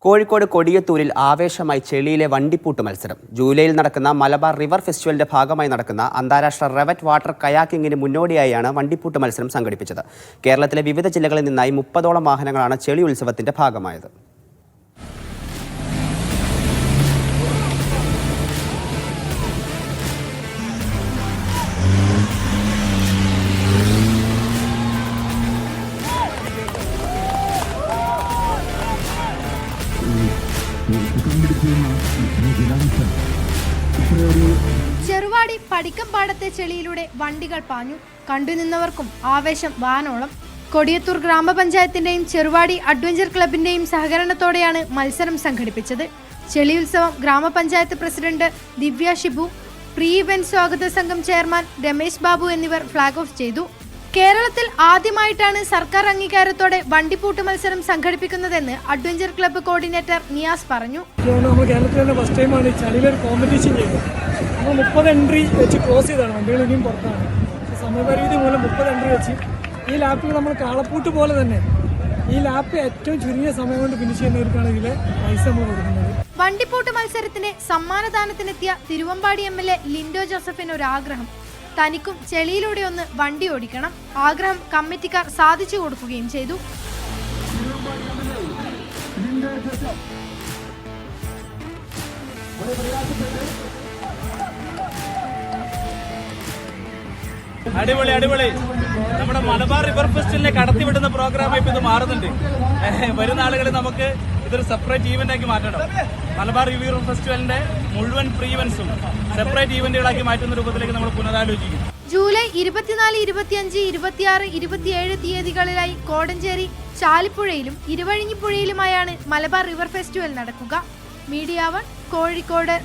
കോഴിക്കോട് കൊടിയത്തൂരിൽ ആവേശമായി ചെളിയിലെ വണ്ടിപ്പൂട്ട് മത്സരം. ജൂലൈയിൽ നടക്കുന്ന മലബാർ റിവർ ഫെസ്റ്റിവലിന്റെ ഭാഗമായി നടക്കുന്ന അന്താരാഷ്ട്ര റെവറ്റ് വാട്ടർ കയാക്കിങ്ങിന് മുന്നോടിയായാണ് വണ്ടിപ്പൂട്ട് മത്സരം സംഘടിപ്പിച്ചത്. കേരളത്തിലെ വിവിധ ജില്ലകളിൽ നിന്നായി 30ഓളം വാഹനങ്ങളാണ് ചെളി ഉത്സവത്തിന്റെ ഭാഗമായത്. ചെറുവാടി പടിക്കമ്പാടത്തെ ചെളിയിലൂടെ വണ്ടികൾ പാഞ്ഞു. കണ്ടുനിന്നവർക്കും ആവേശം വാനോളം. കൊടിയത്തൂർ ഗ്രാമപഞ്ചായത്തിന്റെയും ചെറുവാടി അഡ്വഞ്ചർ ക്ലബിന്റെയും സഹകരണത്തോടെയാണ് മത്സരം സംഘടിപ്പിച്ചത്. ചെളി ഉത്സവം ഗ്രാമപഞ്ചായത്ത് പ്രസിഡന്റ് ദിവ്യ ഷിബു, പ്രീ ഇവന്റ് സ്വാഗത സംഘം ചെയർമാൻ രമേശ് ബാബു എന്നിവർ ഫ്ളാഗ് ഓഫ് ചെയ്തു. കേരളത്തിൽ ആദ്യമായിട്ടാണ് സർക്കാർ അംഗീകാരത്തോടെ വണ്ടിപ്പൂട്ട് മത്സരം സംഘടിപ്പിക്കുന്നതെന്ന് അഡ്വഞ്ചർ ക്ലബ്ബ് കോർഡിനേറ്റർ നിയാസ് പറഞ്ഞു. നമ്മൾ കേരളത്തിൽ തന്നെ ഫസ്റ്റ് ടൈമാണ് ചളിയിലൊരു കോമ്പറ്റീഷൻ ചെയ്തത്. നമ്മൾ 30 എൻട്രി വെച്ച് ക്ലോസ് ചെയ്താണ്. വണ്ടികൾ ഇനിയും പുറത്താണ്. സമയപരിധി മൂലം 30 എൻട്രി വെച്ച് ഈ ലാപ്പിൽ നമ്മൾ കാളപ്പൂട്ട് പോലെ തന്നെ ഈ ലാപ്പ് ഏറ്റവും ചുരുങ്ങിയ സമയം കൊണ്ട് ഫിനിഷ് ചെയ്യുന്നവർക്കാണ് ഇതിലെ പൈസ നമ്മൾ കൊടുക്കുന്നത്. വണ്ടിപ്പൂട്ട് മത്സരത്തിന് സമ്മാനദാനത്തിനെത്തിയ തിരുവമ്പാടി MLA ലിൻഡോ ജോസഫിന് ഒരു ആഗ്രഹം. തനിക്കും ചെളിയിലൂടെ ഒന്ന് വണ്ടി ഓടിക്കണം. ആഗ്രഹം കമ്മിറ്റിക്കാർ സാധിച്ചു കൊടുക്കുകയും ചെയ്തു. അടിപൊളി അടിപൊളി. നമ്മുടെ മലബാർ റിവർ ഫെസ്റ്റിവലിനെ കടത്തിവിടുന്ന പ്രോഗ്രാമായി ഇപ്പൊ ഇത് മാറുന്നുണ്ട്. വരുന്ന ആളുകളിൽ നമുക്ക് ഇതൊരു സെപ്പറേറ്റ് ഈവന്റ് ആക്കി മാറ്റണം. മലബാർ റിവർ ഫെസ്റ്റിവലിന്റെ മുഴുവൻ പ്രീ ഇവന്റ്സും സെപ്പറേറ്റ് ഈവന്റുകളാക്കി മാറ്റുന്ന രൂപത്തിലേക്ക് നമ്മൾ പുനരാലോചിക്കും. ജൂലൈ 24, 25, 26, 27 തീയതികളിലായി കോടഞ്ചേരി, ചാലിപ്പുഴയിലും ഇരുവഴിഞ്ഞിപ്പുഴയിലുമായാണ് മലബാർ റിവർ ഫെസ്റ്റിവൽ നടക്കുക. മീഡിയ 1 കോഴിക്കോട്.